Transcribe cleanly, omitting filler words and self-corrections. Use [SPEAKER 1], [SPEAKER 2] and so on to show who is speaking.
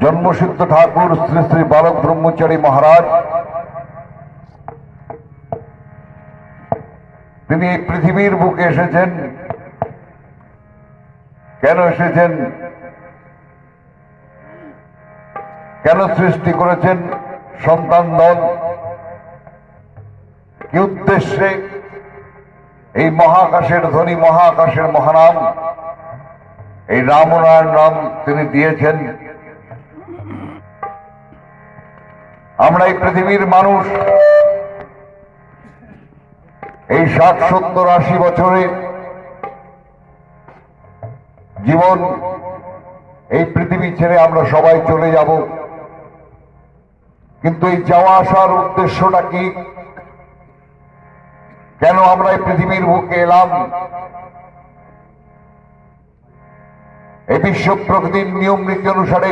[SPEAKER 1] জন্মসিদ্ধ ঠাকুর শ্রী শ্রী বালক ব্রহ্মচারী মহারাজ তিনি এই পৃথিবীর বুকে এসেছেন। কেন এসেছেন, কেন সৃষ্টি করেছেন সন্তান দল, কি উদ্দেশ্যে এই মহাকাশের ধ্বনি, মহাকাশের মহানাম এই রামনারায়ণ নাম তিনি দিয়েছেন। আমরা এই পৃথিবীর মানুষ এই 60, 70, 80 বছরে জীবন এই পৃথিবী ছেড়ে আমরা সবাই চলে যাব, কিন্তু এই যাওয়া আসার উদ্দেশ্যটা কি? কেন আমরা এই পৃথিবীর বুকে এলাম? এই বিশ্ব প্রকৃতির নিয়ম নীতি অনুসারে